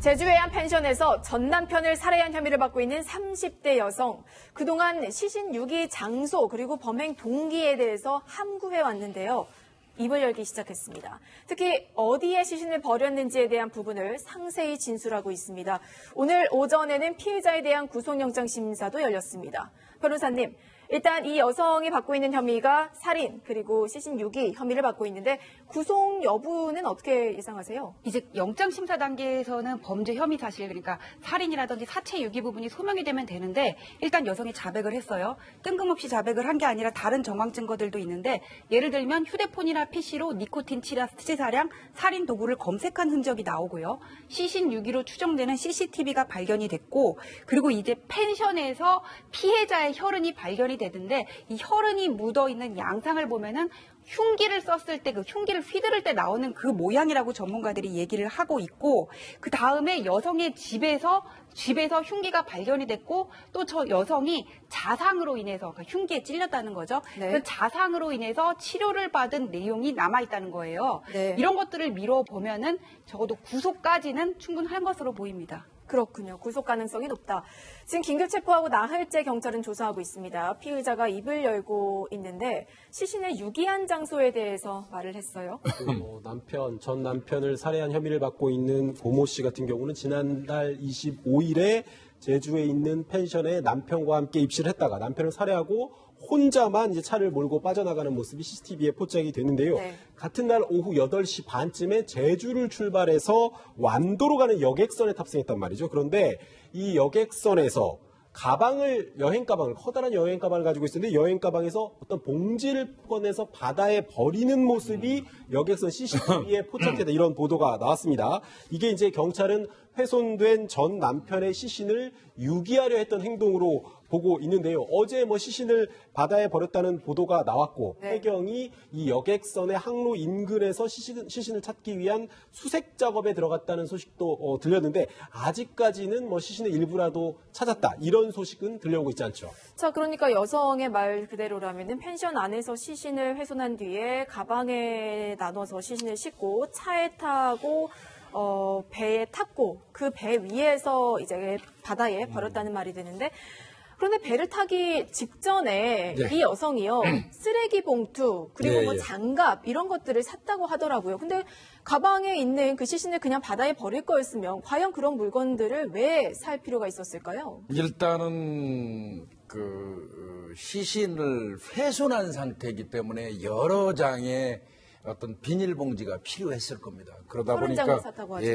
제주의 한 펜션에서 전 남편을 살해한 혐의를 받고 있는 30대 여성. 그동안 시신 유기 장소 그리고 범행 동기에 대해서 함구해 왔는데요. 입을 열기 시작했습니다. 특히 어디에 시신을 버렸는지에 대한 부분을 상세히 진술하고 있습니다. 오늘 오전에는 피해자에 대한 구속영장 심사도 열렸습니다. 변호사님, 일단 이 여성이 받고 있는 혐의가 살인 그리고 시신 유기 혐의를 받고 있는데 구속 여부는 어떻게 예상하세요? 이제 영장 심사 단계에서는 범죄 혐의 사실 그러니까 살인이라든지 사체 유기 부분이 소명이 되면 되는데 일단 여성이 자백을 했어요. 뜬금없이 자백을 한 게 아니라 다른 정황 증거들도 있는데 예를 들면 휴대폰이나 PC로 니코틴 치사량 살인 도구를 검색한 흔적이 나오고요. 시신 유기로 추정되는 CCTV가 발견이 됐고 그리고 이제 펜션에서 피해자의 혈흔이 발견이 되는데 이 혈흔이 묻어있는 양상을 보면은 흉기를 썼을 때 그 흉기를 휘두를 때 나오는 그 모양이라고 전문가들이 얘기를 하고 있고 그 다음에 여성의 집에서 흉기가 발견이 됐고 또 저 여성이 자상으로 인해서 그 흉기에 찔렸다는 거죠. 네. 그 자상으로 인해서 치료를 받은 내용이 남아있다는 거예요. 네. 이런 것들을 미뤄보면은 적어도 구속까지는 충분한 것으로 보입니다. 그렇군요. 구속 가능성이 높다. 지금 긴급 체포하고 나흘째 경찰은 조사하고 있습니다. 피의자가 입을 열고 있는데 시신을 유기한 장소에 대해서 말을 했어요. 전 남편을 살해한 혐의를 받고 있는 고모 씨 같은 경우는 지난달 25일에 제주에 있는 펜션에 남편과 함께 입실을 했다가 남편을 살해하고 혼자만 이제 차를 몰고 빠져나가는 모습이 CCTV에 포착이 됐는데요. 네. 같은 날 오후 8시 반쯤에 제주를 출발해서 완도로 가는 여객선에 탑승했단 말이죠. 그런데 이 여객선에서 커다란 여행 가방을 가지고 있었는데 여행 가방에서 어떤 봉지를 꺼내서 바다에 버리는 모습이 여객선 CCTV에 포착됐다 이런 보도가 나왔습니다. 이게 이제 경찰은 훼손된 전 남편의 시신을 유기하려 했던 행동으로 보고 있는데요. 어제 시신을 바다에 버렸다는 보도가 나왔고 네. 해경이 이 여객선의 항로 인근에서 시신을 찾기 위한 수색 작업에 들어갔다는 소식도 들렸는데 아직까지는 시신의 일부라도 찾았다 이런 소식은 들려오고 있지 않죠. 자, 그러니까 여성의 말 그대로라면은 펜션 안에서 시신을 훼손한 뒤에 가방에 나눠서 시신을 싣고 차에 타고 배에 탔고 그 배 위에서 이제 바다에 버렸다는 말이 되는데 그런데 배를 타기 직전에 네. 이 여성이요 쓰레기 봉투 그리고 예. 장갑 이런 것들을 샀다고 하더라고요. 근데 가방에 있는 그 시신을 그냥 바다에 버릴 거였으면 과연 그런 물건들을 왜 살 필요가 있었을까요? 일단은 시신을 훼손한 상태이기 때문에 여러 장의 어떤 비닐봉지가 필요했을 겁니다. 그러다 30장을 보니까 샀다고 하죠.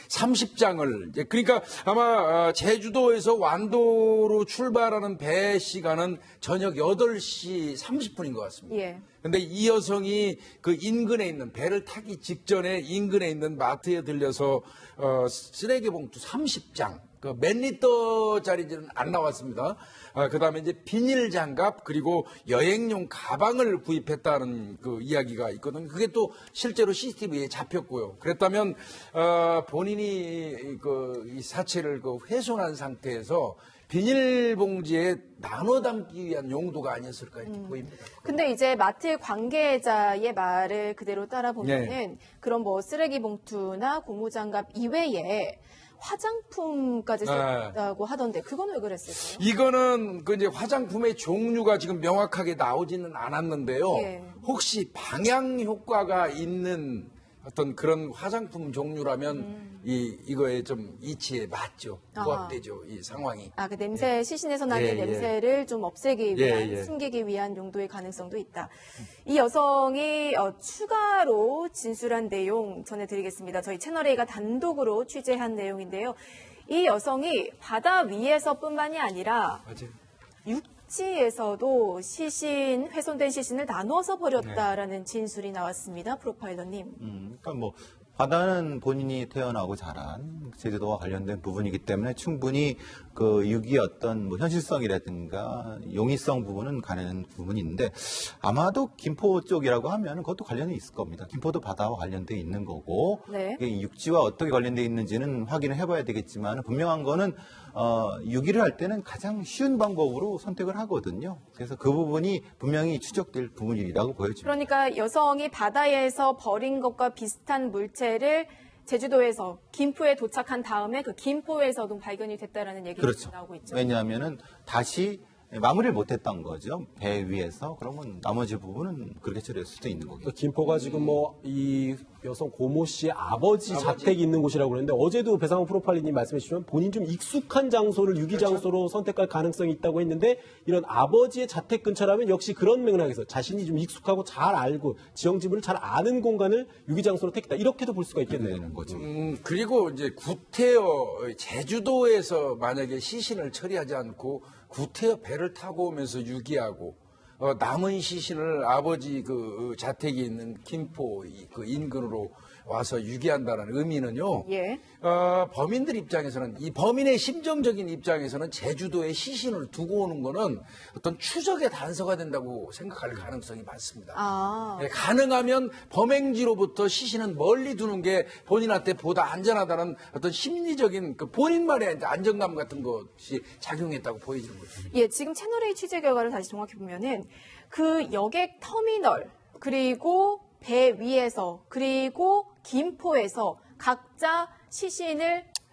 30장을 그러니까 아마 제주도에서 완도로 출발하는 배 시간은 저녁 8시 30분인 것 같습니다. 예. 근데 이 여성이 그 인근에 있는 배를 타기 직전에 인근에 있는 마트에 들려서 쓰레기 봉투 30장 몇 리터짜리는 안 나왔습니다. 그다음에 이제 비닐 장갑 그리고 여행용 가방을 구입했다는 그 이야기가 있거든요. 그게 또 실제로 CCTV에 잡혔고요. 그랬다면 본인이 이 사체를 훼손한 상태에서 비닐봉지에 나눠 담기 위한 용도가 아니었을까 이렇게 보입니다. 근데 이제 마트 관계자의 말을 그대로 따라 보면은 네. 그런 쓰레기 봉투나 고무장갑 이외에 화장품까지 썼다고 하던데 그건 왜 그랬을까요? 이거는 이제 화장품의 종류가 지금 명확하게 나오지는 않았는데요. 예. 혹시 방향 효과가 있는 어떤 그런 화장품 종류라면 이거에 좀 이치에 맞죠. 부합되죠. 이 상황이. 그 냄새, 시신에서 나는 예, 예. 냄새를 좀 없애기 위한, 예, 예. 숨기기 위한 용도의 가능성도 있다. 이 여성이 추가로 진술한 내용 전해드리겠습니다. 저희 채널A가 단독으로 취재한 내용인데요. 이 여성이 바다 위에서뿐만이 아니라 맞아요. 육지에서도 훼손된 시신을 나눠서 버렸다라는 진술이 나왔습니다. 프로파일러님. 그러니까 바다는 본인이 태어나고 자란 제주도와 관련된 부분이기 때문에 충분히 그 유기의 어떤 현실성이라든가 용이성 부분은 가는 부분인데 아마도 김포 쪽이라고 하면 그것도 관련이 있을 겁니다. 김포도 바다와 관련돼 있는 거고 네. 이게 육지와 어떻게 관련돼 있는지는 확인을 해봐야 되겠지만 분명한 거는 유기를 할 때는 가장 쉬운 방법으로 선택을 하거든요. 그래서 그 부분이 분명히 추적될 부분이라고 보여집니다. 그러니까 여성이 바다에서 버린 것과 비슷한 물체를 제주도에서 김포에 도착한 다음에 그 김포에서도 발견이 됐다라는 얘기가 그렇죠. 나오고 있죠. 왜냐하면은 다시 마무리를 못했던 거죠. 배 위에서. 그러면 나머지 부분은 그렇게 처리할 수도 있는 거겠죠. 김포가 지금 뭐 이 여성 고모 씨의 아버지 자택이 있는 곳이라고 그러는데 어제도 배상호 프로파일러님 말씀해 주시면 본인 좀 익숙한 장소를 유기 장소로 선택할 가능성이 있다고 했는데 이런 아버지의 자택 근처라면 역시 그런 맥락에서 자신이 좀 익숙하고 잘 알고 지형 지물을 잘 아는 공간을 유기 장소로 택했다. 이렇게도 볼 수가 있겠네요. 되는 거죠. 그리고 이제 구태여 제주도에서 만약에 시신을 처리하지 않고 구태여 배를 타고 오면서 유기하고 남은 시신을 아버지 그 자택이 있는 김포 그 인근으로 와서 유기한다는 의미는요. 예. 범인들 입장에서는 이 범인의 심정적인 입장에서는 제주도에 시신을 두고 오는 거는 어떤 추적의 단서가 된다고 생각할 가능성이 많습니다. 아. 예, 가능하면 범행지로부터 시신은 멀리 두는 게 본인한테 보다 안전하다는 어떤 심리적인 그 본인만의 안정감 같은 것이 작용했다고 보여지는 거죠. 예, 지금 채널A 취재 결과를 다시 정확히 보면은 그 여객 터미널 그리고 배 위에서 그리고 김포에서 각자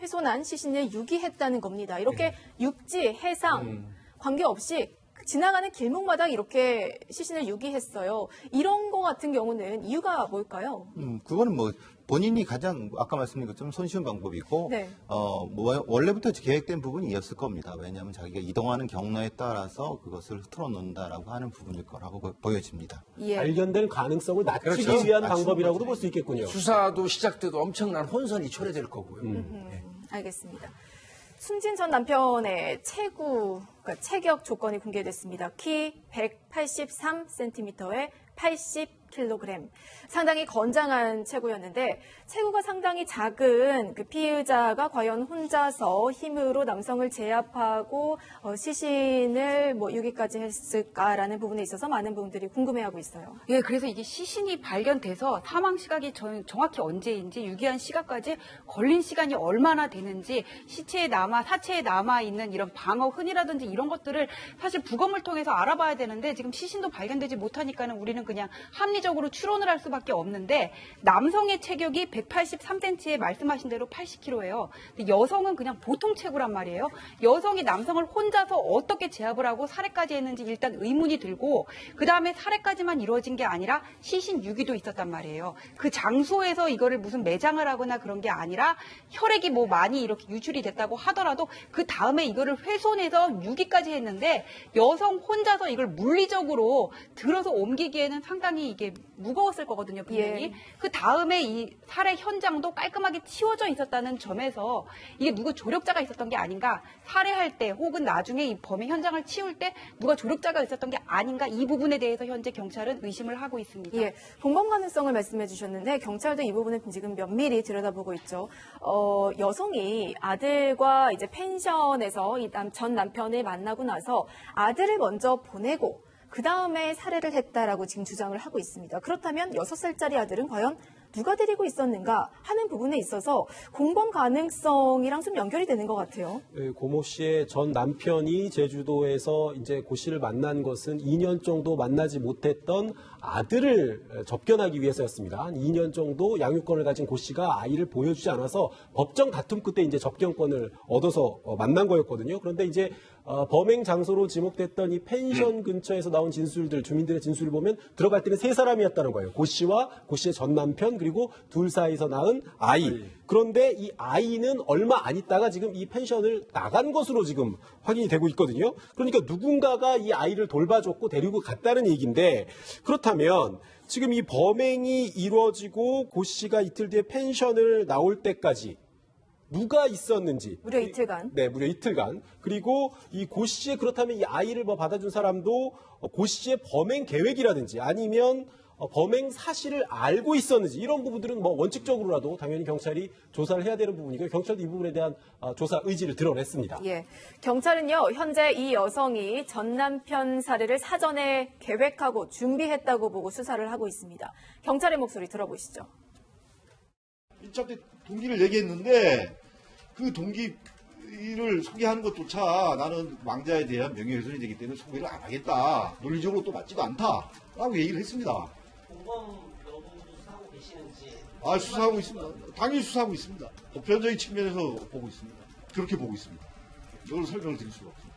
훼손한 시신을 유기했다는 겁니다. 이렇게 육지, 해상 관계없이 지나가는 길목마다 이렇게 시신을 유기했어요. 이런 거 같은 경우는 이유가 뭘까요? 그거는 뭐 본인이 가장 아까 말씀드린 것처럼 손쉬운 방법이고 네. 뭐 원래부터 계획된 부분이었을 겁니다. 왜냐하면 자기가 이동하는 경로에 따라서 그것을 흐트러 놓는다라고 하는 부분일 거라고 보여집니다. 예. 발견될 가능성을 낮추기 그렇죠. 위한 낮추는 방법이라고도 거죠. 볼 수 있겠군요. 수사도 시작돼도 엄청난 혼선이 초래될 거고요. 알겠습니다. 숨진 전 남편의 그러니까 체격 조건이 공개됐습니다. 키 183cm에 80kg. 상당히 건장한 체구였는데 체구가 상당히 작은 그 피의자가 과연 혼자서 힘으로 남성을 제압하고 시신을 유기까지 했을까라는 부분에 있어서 많은 분들이 궁금해하고 있어요. 예, 그래서 이게 시신이 발견돼서 사망 시각이 정확히 언제인지 유기한 시각까지 걸린 시간이 얼마나 되는지 사체에 남아있는 이런 방어 흔이라든지 이런 것들을 사실 부검을 통해서 알아봐야 되는데 지금 시신도 발견되지 못하니까는 우리는 그냥 합리적으로 추론을 할 수밖에 없는데 남성의 체격이 183cm에 말씀하신 대로 80kg예요. 근데 여성은 그냥 보통 체구란 말이에요. 여성이 남성을 혼자서 어떻게 제압을 하고 살해까지 했는지 일단 의문이 들고 그 다음에 살해까지만 이루어진 게 아니라 시신 유기도 있었단 말이에요. 그 장소에서 이거를 무슨 매장을 하거나 그런 게 아니라 혈액이 많이 이렇게 유출이 됐다고 하더라도 그 다음에 이거를 훼손해서 유기까지 했는데 여성 혼자서 이걸 물리적으로 들어서 옮기기에는 상당히 이게 무거웠을 거거든요, 분명히. 예. 그 다음에 이 살해 현장도 깔끔하게 치워져 있었다는 점에서 이게 누구 조력자가 있었던 게 아닌가, 살해할 때 혹은 나중에 이 범행 현장을 치울 때 누가 조력자가 있었던 게 아닌가, 이 부분에 대해서 현재 경찰은 의심을 하고 있습니다. 예, 공범 가능성을 말씀해 주셨는데 경찰도 이 부분을 지금 면밀히 들여다보고 있죠. 여성이 아들과 이제 펜션에서 전 남편을 만나고 나서 아들을 먼저 보내고 그 다음에 살해를 했다라고 지금 주장을 하고 있습니다. 그렇다면 6살짜리 아들은 과연 누가 데리고 있었는가 하는 부분에 있어서 공범 가능성이랑 좀 연결이 되는 것 같아요. 고모 씨의 전 남편이 제주도에서 이제 고 씨를 만난 것은 2년 정도 만나지 못했던 아들을 접견하기 위해서였습니다. 한 2년 정도 양육권을 가진 고 씨가 아이를 보여주지 않아서 법정 다툼 끝에 이제 접견권을 얻어서 만난 거였거든요. 그런데 이제 범행 장소로 지목됐던 이 펜션 근처에서 나온 진술들, 주민들의 진술을 보면 들어갈 때는 3사람이었다는 거예요. 고 씨와 고 씨의 전 남편 그리고 둘 사이에서 낳은 아이. 그런데 이 아이는 얼마 안 있다가 지금 이 펜션을 나간 것으로 지금 확인이 되고 있거든요. 그러니까 누군가가 이 아이를 돌봐줬고 데리고 갔다는 얘기인데 그렇다면 지금 이 범행이 이루어지고 고 씨가 이틀 뒤에 펜션을 나올 때까지 누가 있었는지. 무려 이틀간. 네, 무려 이틀간. 그리고 이 고 씨의 그렇다면 이 아이를 받아준 사람도 고 씨의 범행 계획이라든지 아니면 범행 사실을 알고 있었는지 이런 부분들은 원칙적으로라도 당연히 경찰이 조사를 해야 되는 부분이고요. 경찰도 이 부분에 대한 조사 의지를 드러냈습니다. 예, 경찰은요 현재 이 여성이 전 남편 살해를 사전에 계획하고 준비했다고 보고 수사를 하고 있습니다. 경찰의 목소리 들어보시죠. 1차 때 동기를 얘기했는데 그 동기를 소개하는 것조차 나는 왕자에 대한 명예훼손이 되기 때문에 소개를 안 하겠다. 논리적으로 또 맞지도 않다라고 얘기를 했습니다. 공범 여부도 사고 계시는지 아, 수사하고 있습니다. 당연히 수사하고 있습니다. 보편적인 측면에서 보고 있습니다. 그렇게 보고 있습니다. 이걸 설명을 드릴 수가 없습니다.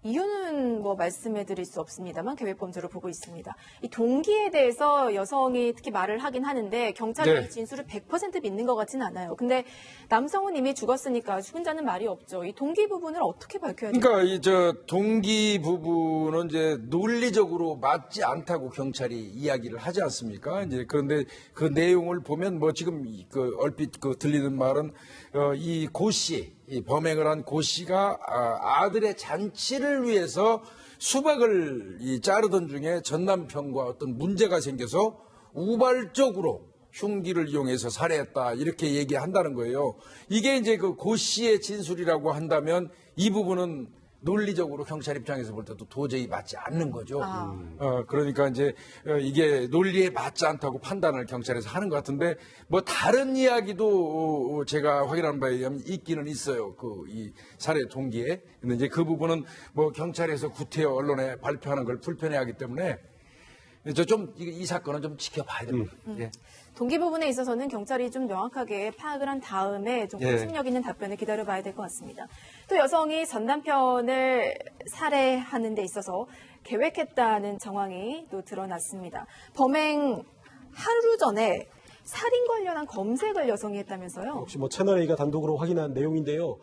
이유는 뭐 말씀해 드릴 수 없습니다만 계획범죄로 보고 있습니다. 이 동기에 대해서 여성이 특히 말을 하긴 하는데 경찰이 네. 이 진술을 100% 믿는 것 같지는 않아요. 근데 남성은 이미 죽었으니까 죽은 자는 말이 없죠. 이 동기 부분을 어떻게 밝혀야 될까요? 그러니까 이 저 동기 부분은 이제 논리적으로 맞지 않다고 경찰이 이야기를 하지 않습니까? 이제 그런데 그 내용을 보면 뭐 지금 그 얼핏 그 들리는 말은 이 고 씨, 이 범행을 한 고 씨가 아들의 잔치를 위해서 수박을 자르던 중에 전 남편과 어떤 문제가 생겨서 우발적으로 흉기를 이용해서 살해했다 이렇게 얘기한다는 거예요. 이게 이제 그 고 씨의 진술이라고 한다면 이 부분은 논리적으로 경찰 입장에서 볼 때도 도저히 맞지 않는 거죠. 그러니까 이제 이게 논리에 맞지 않다고 판단을 경찰에서 하는 것 같은데 뭐 다른 이야기도 제가 확인한 바에 의하면 있기는 있어요. 그 이 살해 동기에. 근데 이제 그 부분은 뭐 경찰에서 구태여 언론에 발표하는 걸 불편해하기 때문에 이 사건은 좀 지켜봐야 됩니다. 예. 동기 부분에 있어서는 경찰이 좀 명확하게 파악을 한 다음에 좀 예. 공신력 있는 답변을 기다려봐야 될 것 같습니다. 또 여성이 전 남편을 살해하는 데 있어서 계획했다는 정황이 또 드러났습니다. 범행 하루 전에 살인 관련한 검색을 여성이 했다면서요? 혹시 뭐 채널A가 단독으로 확인한 내용인데요.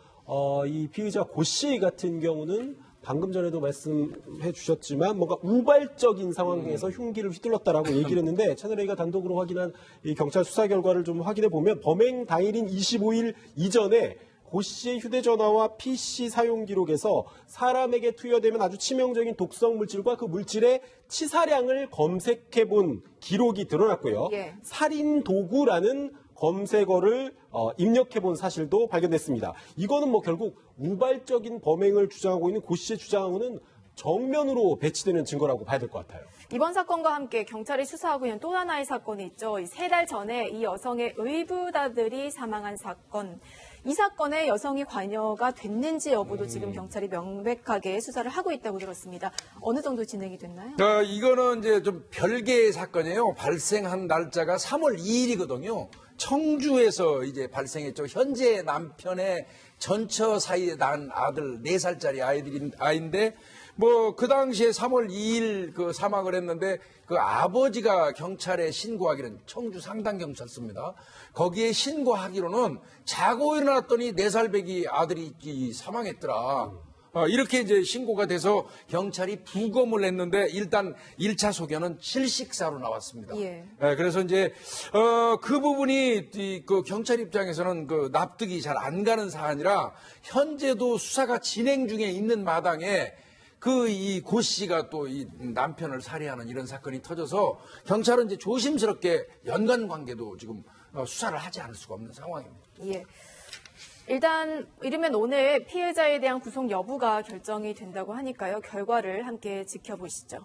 이 피의자 고 씨 같은 경우는 방금 전에도 말씀해 주셨지만 뭔가 우발적인 상황에서 흉기를 휘둘렀다라고 얘기를 했는데 채널A가 단독으로 확인한 이 경찰 수사 결과를 좀 확인해 보면 범행 당일인 25일 이전에 고 씨의 휴대전화와 PC 사용 기록에서 사람에게 투여되면 아주 치명적인 독성 물질과 그 물질의 치사량을 검색해 본 기록이 드러났고요. 예. 살인 도구라는 검색어를 입력해 본 사실도 발견됐습니다. 이거는 뭐 결국 우발적인 범행을 주장하고 있는 고 씨의 주장은 정면으로 배치되는 증거라고 봐야 될 것 같아요. 이번 사건과 함께 경찰이 수사하고 있는 또 하나의 사건이 있죠. 3달 전에 이 여성의 의붓아들이 사망한 사건. 이 사건에 여성이 관여가 됐는지 여부도 지금 경찰이 명백하게 수사를 하고 있다고 들었습니다. 어느 정도 진행이 됐나요? 이거는 이제 좀 별개의 사건이에요. 발생한 날짜가 3월 2일이거든요. 청주에서 이제 발생했죠. 현재 남편의 전처 사이에 낳은 아들 4살짜리 아이인데 뭐 그 당시에 3월 2일 그 사망을 했는데 그 아버지가 경찰에 신고하기는 청주 상당경찰서입니다. 거기에 신고하기로는 자고 일어났더니 4살 배기 아들이 사망했더라. 이렇게 이제 신고가 돼서 경찰이 부검을 했는데 일단 1차 소견은 실식사로 나왔습니다. 예. 그래서 이제 그 부분이 그 경찰 입장에서는 그 납득이 잘 안 가는 사안이라 현재도 수사가 진행 중에 있는 마당에 이 고 씨가 또 이 남편을 살해하는 이런 사건이 터져서 경찰은 이제 조심스럽게 연관 관계도 지금 수사를 하지 않을 수가 없는 상황입니다. 예. 일단 이르면 오늘 피해자에 대한 구속 여부가 결정이 된다고 하니까요. 결과를 함께 지켜보시죠.